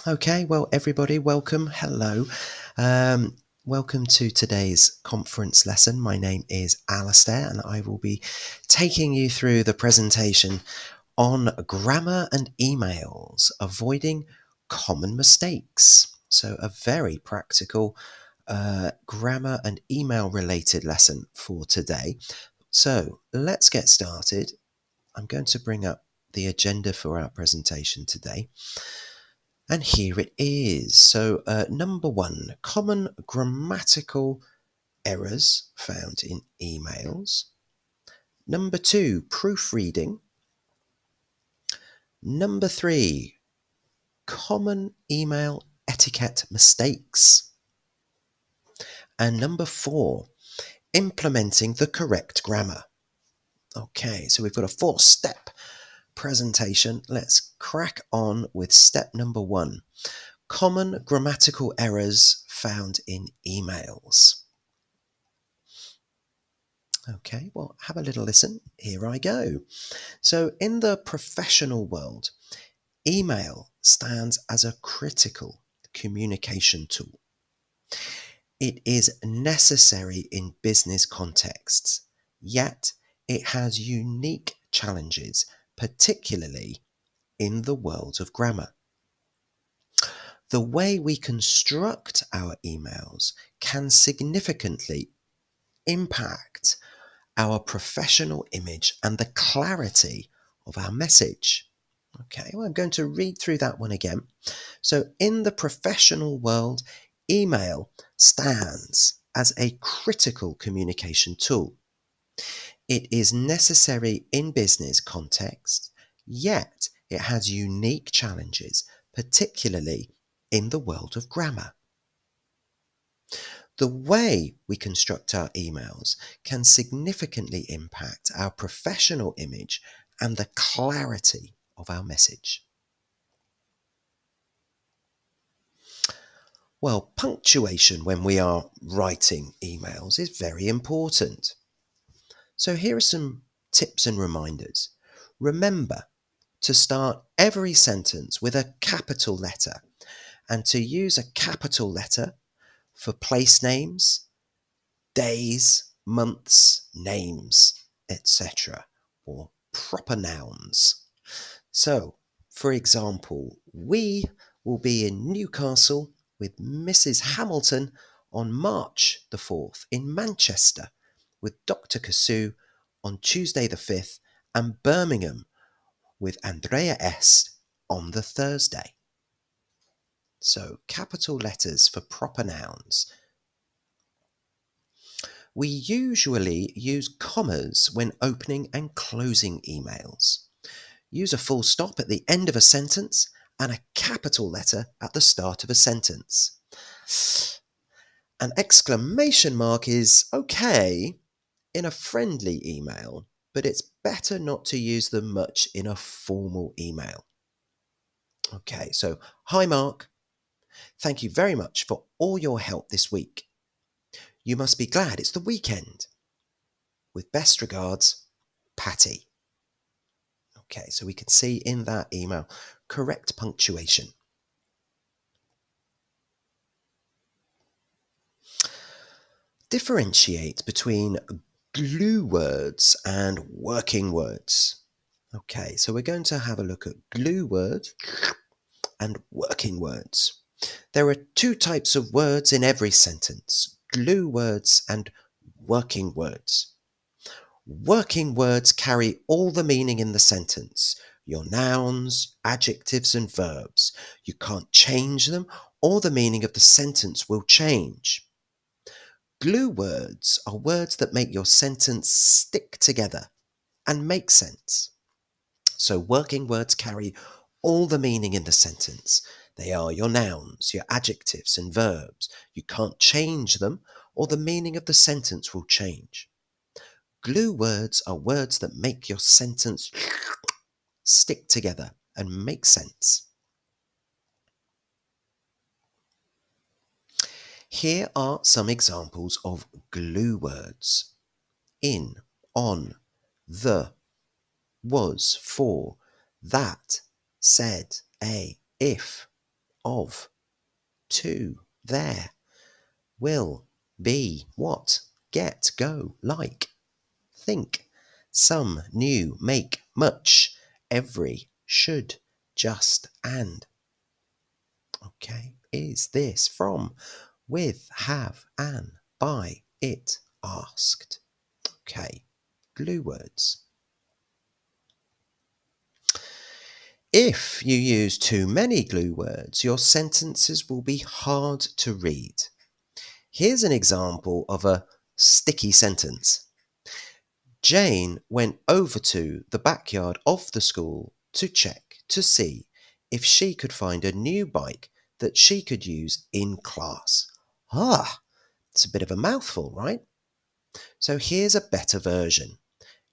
Okay, well, everybody, welcome. Hello. Um, Welcome to today's conference lesson. My name is Alastair, and I will be taking you through the presentation on grammar and emails, avoiding common mistakes. So, a very practical grammar and email related lesson for today. So, let's get started. I'm going to bring up the agenda for our presentation today. And here it is. So, number one, common grammatical errors found in emails. Number two, proofreading. Number three, common email etiquette mistakes. And number four, implementing the correct grammar. Okay, so we've got a 4-step presentation. Let's crack on with step number one. Common grammatical errors found in emails. Okay, well, have a little listen. Here I go. So, in the professional world, email stands as a critical communication tool. It is necessary in business contexts, yet it has unique challenges, particularly in the world of grammar. The way we construct our emails can significantly impact our professional image and the clarity of our message. Okay, well, I'm going to read through that one again. So, in the professional world, email stands as a critical communication tool. It is necessary in business context, yet it has unique challenges, particularly in the world of grammar. The way we construct our emails can significantly impact our professional image and the clarity of our message. Well, punctuation when we are writing emails is very important. So here are some tips and reminders. Remember to start every sentence with a capital letter and to use a capital letter for place names, days, months, names, etc., or proper nouns. So, for example, we will be in Newcastle with Mrs. Hamilton on March the 4th, in Manchester with Dr. Cassou on Tuesday the 5th, and Birmingham with Andrea S. on the Thursday. So, capital letters for proper nouns. We usually use commas when opening and closing emails. Use a full stop at the end of a sentence and a capital letter at the start of a sentence. An exclamation mark is okay in a friendly email, but it's better not to use them much in a formal email. Okay, so hi Mark. Thank you very much for all your help this week. You must be glad it's the weekend. With best regards, Patty. Okay, so we can see in that email correct punctuation. Differentiate between glue words and working words. Okay, so we're going to have a look at glue words and working words. There are two types of words in every sentence: glue words and working words. Working words carry all the meaning in the sentence. Your nouns, adjectives and verbs. You can't change them, or the meaning of the sentence will change. Glue words are words that make your sentence stick together and make sense. So working words carry all the meaning in the sentence. They are your nouns, your adjectives and verbs. You can't change them, or the meaning of the sentence will change. Glue words are words that make your sentence stick together and make sense. Here are some examples of glue words: in, on, the, was, for, that, said, a, if, of, to, there, will, be, what, get, go, like, think, some, new, make, much, every, should, just, and. Okay, is this, from, with, have, an, by, it, asked. Okay, glue words. If you use too many glue words, your sentences will be hard to read. Here's an example of a sticky sentence. Jane went over to the backyard of the school to check to see if she could find a new bike that she could use in class. It's a bit of a mouthful, right? So here's a better version.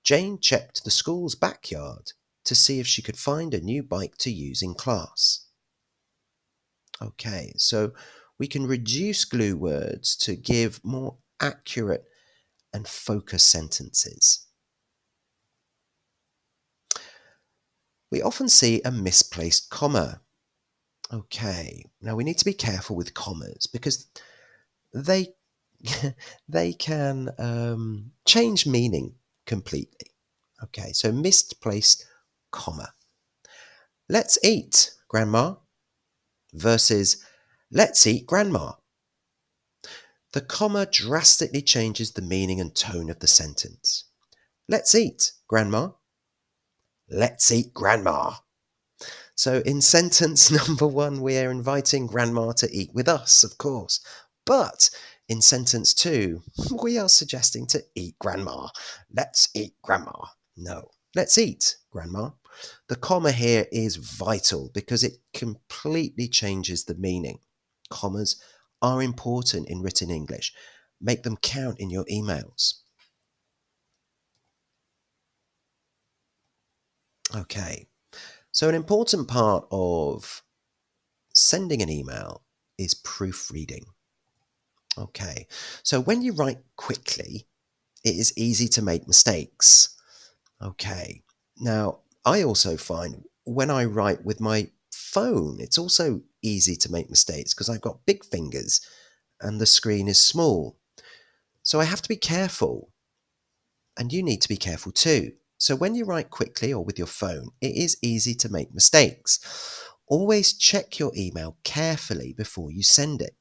Jane checked the school's backyard to see if she could find a new bike to use in class. Okay, so we can reduce glue words to give more accurate and focused sentences. We often see a misplaced comma. Okay, now we need to be careful with commas because they can change meaning completely. Okay, so misplaced comma. Let's eat, Grandma, versus let's eat, Grandma. The comma drastically changes the meaning and tone of the sentence. Let's eat, Grandma. Let's eat, Grandma. So in sentence number 1, we are inviting Grandma to eat with us, of course. But in sentence 2, we are suggesting to eat Grandma. Let's eat, Grandma. No, let's eat, Grandma. The comma here is vital because it completely changes the meaning. Commas are important in written English. Make them count in your emails. Okay, so an important part of sending an email is proofreading. Okay, so when you write quickly, it is easy to make mistakes. Okay, now I also find when I write with my phone, it's also easy to make mistakes because I've got big fingers and the screen is small. So I have to be careful, and you need to be careful too. So when you write quickly or with your phone, it is easy to make mistakes. Always check your email carefully before you send it.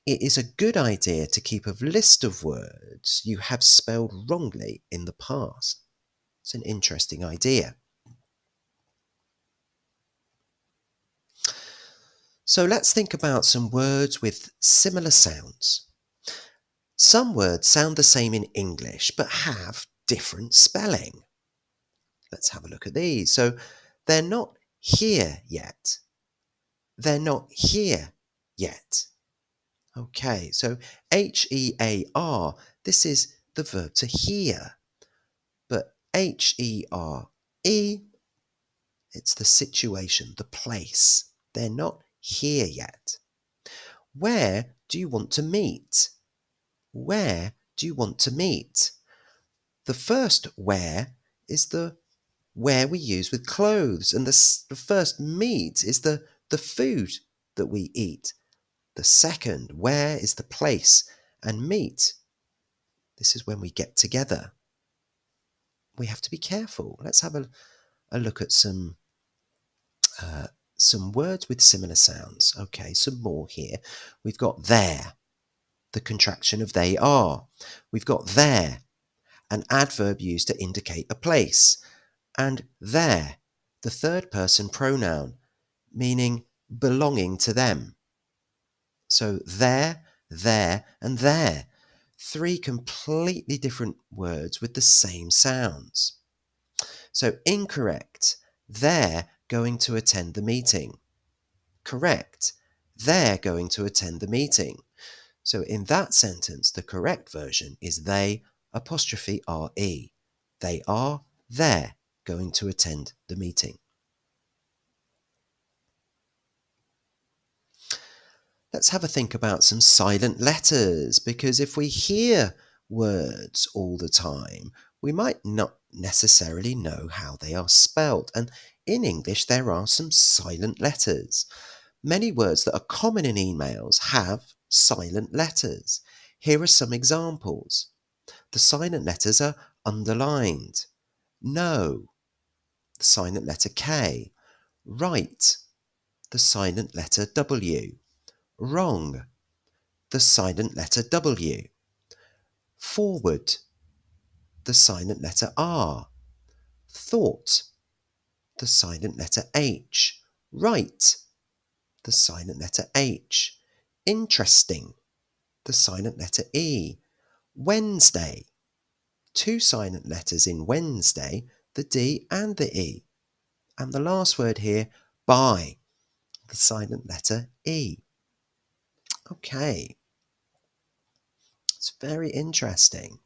It is a good idea to keep a list of words you have spelled wrongly in the past. It's an interesting idea. So let's think about some words with similar sounds. Some words sound the same in English but have different spelling. Let's have a look at these. So they're not here yet. They're not here yet. Okay, so H-E-A-R, this is the verb to hear. But H-E-R-E, it's the situation, the place. They're not here yet. Where do you want to meet? Where do you want to meet? The first where is the where we use with clothes, and the first meet is the food that we eat. The second where is the place, and meet, this is when we get together. We have to be careful. Let's have a look at some words with similar sounds. Okay, some more here. We've got there, the contraction of they are. We've got there, an adverb used to indicate a place. And their, the third person pronoun, meaning belonging to them. So there, and there. 3 completely different words with the same sounds. So incorrect, they're going to attend the meeting. Correct, they're going to attend the meeting. So in that sentence, the correct version is they apostrophe R-E. They are there going to attend the meeting. Let's have a think about some silent letters, because if we hear words all the time, we might not necessarily know how they are spelt. And in English, there are some silent letters. Many words that are common in emails have silent letters. Here are some examples. The silent letters are underlined. No, the silent letter K. Right, the silent letter W. Wrong, the silent letter W. Forward, the silent letter R. Thought, the silent letter H. Right, the silent letter H. Interesting, the silent letter E. Wednesday, two silent letters in Wednesday, the D and the E. And the last word here, by, the silent letter E. Okay, it's very interesting.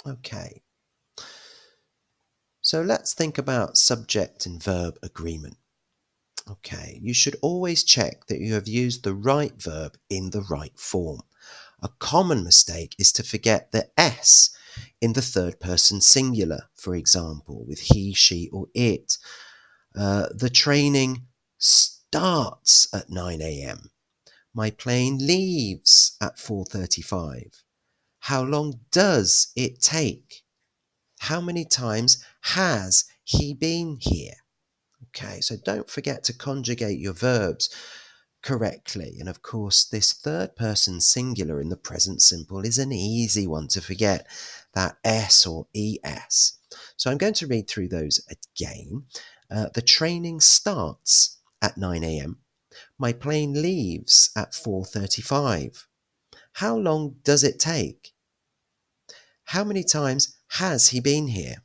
Okay, so let's think about subject and verb agreement. Okay, you should always check that you have used the right verb in the right form. A common mistake is to forget the S in the third person singular, for example, with he, she, or it. The training starts at 9 a.m. My plane leaves at 4:35. How long does it take? How many times has he been here? Okay, so don't forget to conjugate your verbs correctly. And of course, this third person singular in the present simple is an easy one to forget, that S or ES. So I'm going to read through those again. The training starts at 9 a.m. My plane leaves at 4:35. How long does it take? How many times has he been here?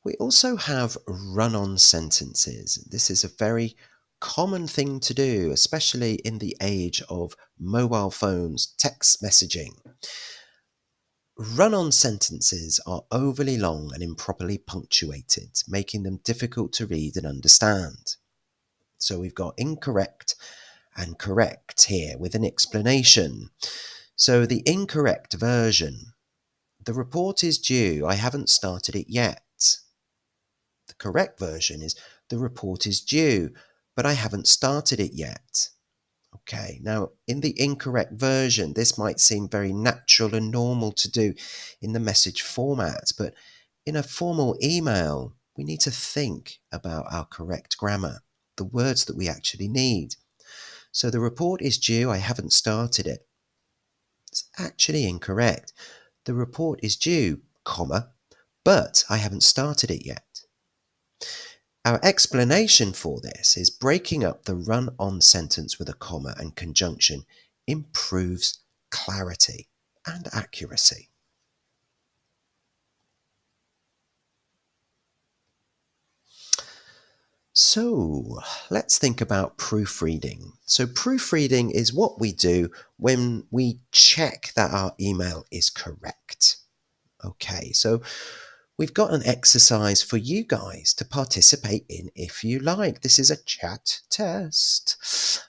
We also have run-on sentences. This is a very common thing to do, especially in the age of mobile phones, text messaging. Run-on sentences are overly long and improperly punctuated, making them difficult to read and understand. So we've got incorrect and correct here with an explanation. So the incorrect version: the report is due, I haven't started it yet. The correct version is the report is due, but I haven't started it yet. Okay, now in the incorrect version, this might seem very natural and normal to do in the message format, but in a formal email, we need to think about our correct grammar, the words that we actually need. So the report is due, I haven't started it. It's actually incorrect. The report is due, comma, but I haven't started it yet. Our explanation for this is breaking up the run-on sentence with a comma and conjunction improves clarity and accuracy. So let's think about proofreading. So proofreading is what we do when we check that our email is correct. Okay, so we've got an exercise for you guys to participate in if you like. This is a chat test.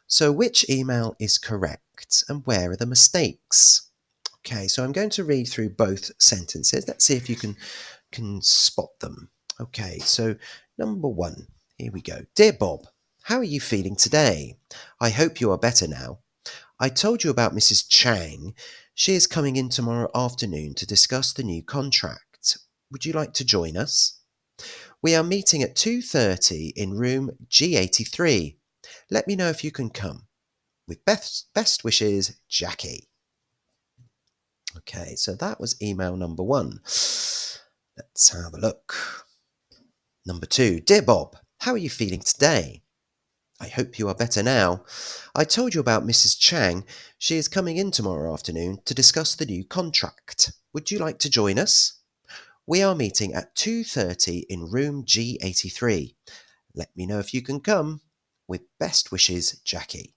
So which email is correct and where are the mistakes? Okay, so I'm going to read through both sentences. Let's see if you can spot them. Okay, so number one, here we go. Dear Bob, how are you feeling today? I hope you are better now. I told you about Mrs. Chang. She is coming in tomorrow afternoon to discuss the new contract. Would you like to join us? We are meeting at 2:30 in room G83. Let me know if you can come. With best wishes, Jackie. Okay, so that was email number one. Let's have a look. Number two, Dear Bob, how are you feeling today? I hope you are better now. I told you about Mrs. Chang. She is coming in tomorrow afternoon to discuss the new contract. Would you like to join us? We are meeting at 2:30 in room G83. Let me know if you can come. With best wishes, Jackie.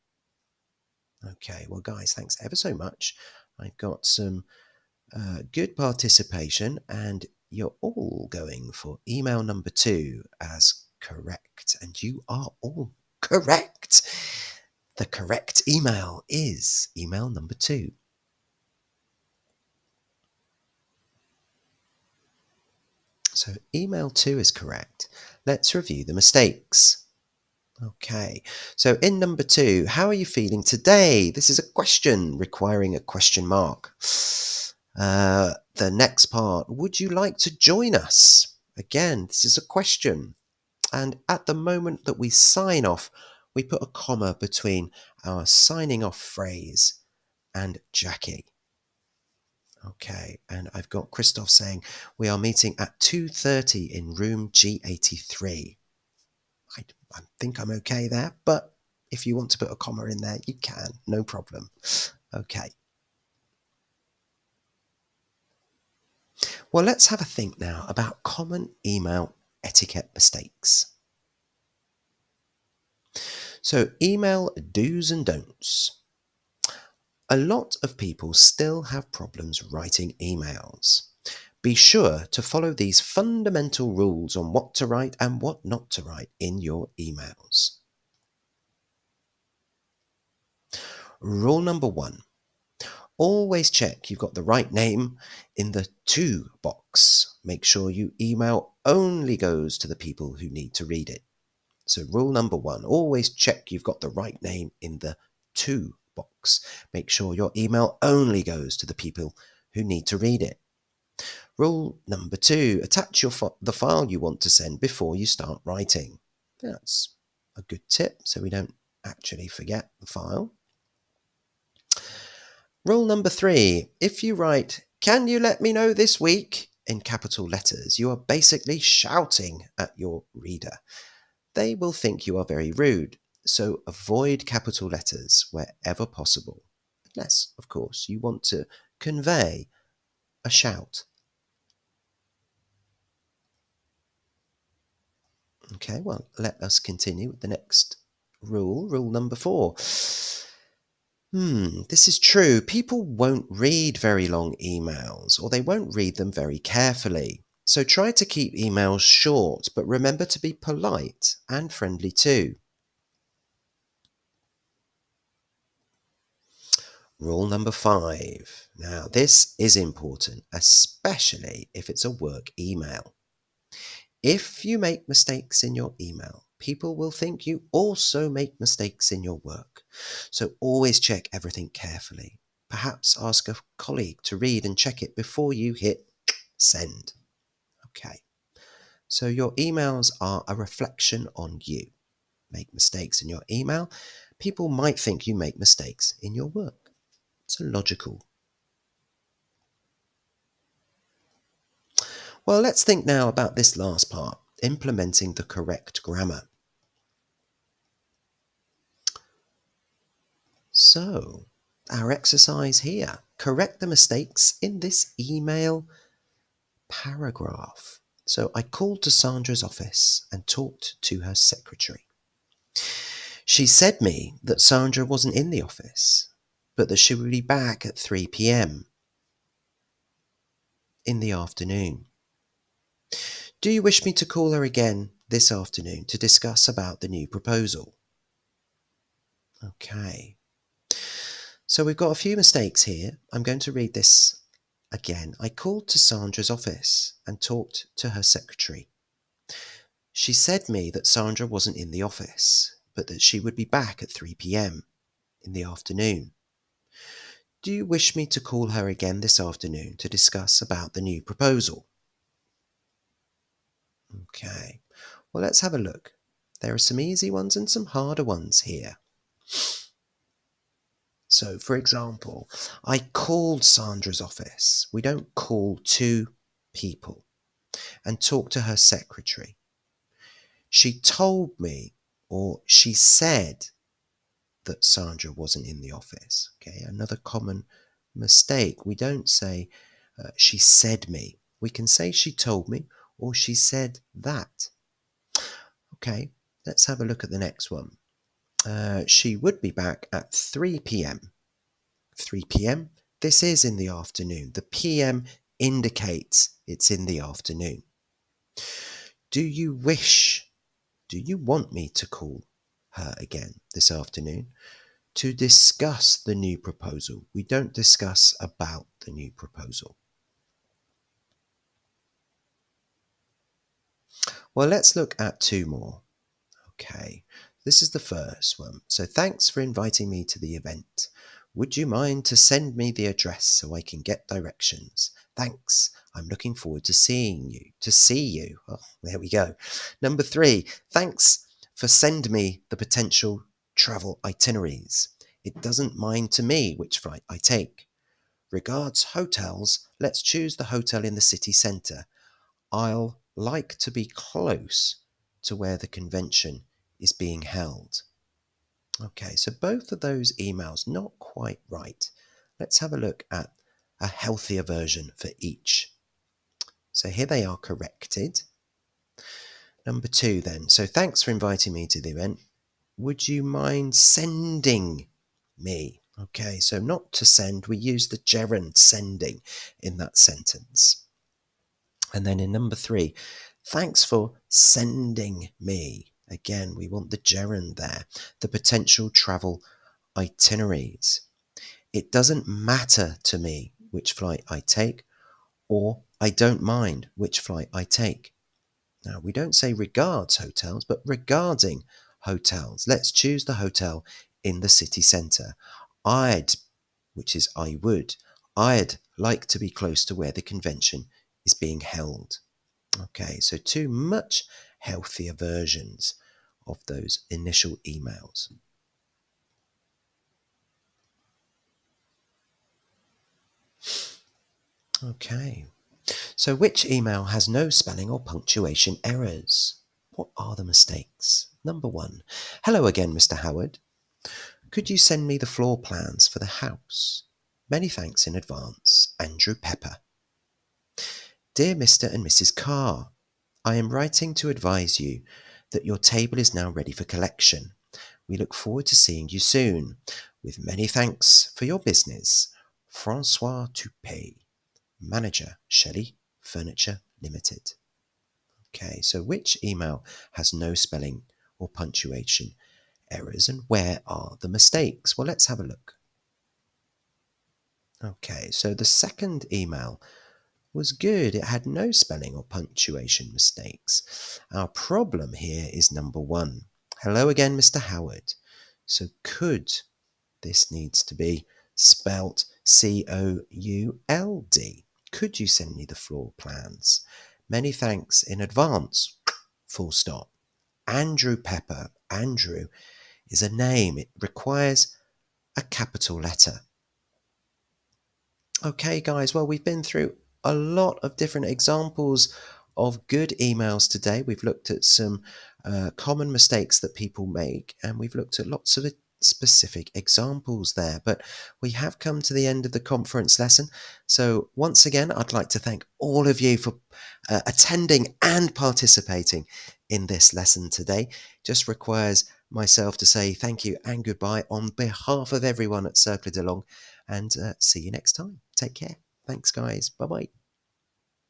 Okay, well, guys, thanks ever so much. I've got some good participation, and you're all going for email number 2 as correct, and you are all correct. The correct email is email number 2. So So email 2 is correct. Let's review the mistakes. Okay, so in number 2, how are you feeling today? This is a question requiring a question mark. The next part, would you like to join us? Again, this is a question. And at the moment that we sign off, we put a comma between our signing off phrase and Jackie. Okay, and I've got Christoph saying we are meeting at 2:30 in room G83. I think I'm okay there, but if you want to put a comma in there, you can, no problem. Okay. Well, let's have a think now about common email etiquette mistakes. So, email do's and don'ts. A lot of people still have problems writing emails. Be sure to follow these fundamental rules on what to write and what not to write in your emails. Rule number 1. Always check you've got the right name in the to box. Make sure your email only goes to the people who need to read it. So rule number 1, always check you've got the right name in the to box. Make sure your email only goes to the people who need to read it. Rule number 2, attach the file you want to send before you start writing. That's a good tip so we don't actually forget the file. Rule number 3, if you write, "Can you let me know this week?" in capital letters, you are basically shouting at your reader. They will think you are very rude, so avoid capital letters wherever possible, unless, of course, you want to convey a shout. Okay, well, let us continue with the next rule, rule number 4. This is true. People won't read very long emails, or they won't read them very carefully. So try to keep emails short, but remember to be polite and friendly too. Rule number 5. Now, this is important, especially if it's a work email. If you make mistakes in your email, people will think you also make mistakes in your work. So always check everything carefully. Perhaps ask a colleague to read and check it before you hit send. Okay. So your emails are a reflection on you. Make mistakes in your email. People might think you make mistakes in your work. It's logical. Well, let's think now about this last part, implementing the correct grammar. So, our exercise here, correct the mistakes in this email paragraph. So I called to Sandra's office and talked to her secretary. She said me that Sandra wasn't in the office, but that she would be back at 3 p.m. in the afternoon. Do you wish me to call her again this afternoon to discuss about the new proposal? Okay. So we've got a few mistakes here. I'm going to read this again. I called to Sandra's office and talked to her secretary. She said me that Sandra wasn't in the office, but that she would be back at 3 p.m. in the afternoon. Do you wish me to call her again this afternoon to discuss about the new proposal? Okay, well, let's have a look. There are some easy ones and some harder ones here. So, for example, I called Sandra's office. We don't call two people. And talk to her secretary. She told me, or she said, that Sandra wasn't in the office. Okay, another common mistake. We don't say she said me. We can say she told me or she said that. Okay, let's have a look at the next one. She would be back at 3 p.m. 3 p.m. This is in the afternoon. The p.m. indicates it's in the afternoon. Do you want me to call her again this afternoon to discuss the new proposal? We don't discuss about the new proposal. Well, let's look at two more. Okay, this is the first one. So thanks for inviting me to the event. Would you mind to send me the address so I can get directions? Thanks. I'm looking forward to seeing you. To see you. Oh, there we go. Number 3. Thanks for send me the potential travel itineraries. It doesn't mind to me which flight I take. Regards hotels. Let's choose the hotel in the city centre. I'll like to be close to where the convention is being held. Okay, so both of those emails not quite right. Let's have a look at a healthier version for each. So here they are corrected. Number 2 then. So thanks for inviting me to the event. Would you mind sending me? Okay, so not to send, we use the gerund sending in that sentence. And then in number 3, thanks for sending me. Again, we want the gerund there. The potential travel itineraries. It doesn't matter to me which flight I take, or I don't mind which flight I take. Now, we don't say regards hotels, but regarding hotels. Let's choose the hotel in the city centre. Which is I would, I'd like to be close to where the convention is being held. Okay, so 2 much healthier versions of those initial emails. Okay, so which email has no spelling or punctuation errors? What are the mistakes? Number 1, hello again, Mr. Howard. Could you send me the floor plans for the house? Many thanks in advance, Andrew Pepper. Dear Mr. and Mrs. Carr, I am writing to advise you that your table is now ready for collection. We look forward to seeing you soon. With many thanks for your business, Francois Toupet, Manager, Shelley Furniture Limited. Okay, so which email has no spelling or punctuation errors and where are the mistakes? Well, let's have a look. Okay, so the second email was good. It had no spelling or punctuation mistakes. Our problem here is number 1. Hello again, Mr. Howard. So could, this needs to be spelt C-O-U-L-D. Could you send me the floor plans? Many thanks in advance. Full stop. Andrew Pepper. Andrew is a name. It requires a capital letter. Okay, guys, well, we've been through a lot of different examples of good emails today. We've looked at some common mistakes that people make, and we've looked at lots of specific examples there. But we have come to the end of the conference lesson. So once again, I'd like to thank all of you for attending and participating in this lesson today. Just requires myself to say thank you and goodbye on behalf of everyone at Cercle de Langue, and see you next time. Take care. Thanks, guys. Bye-bye.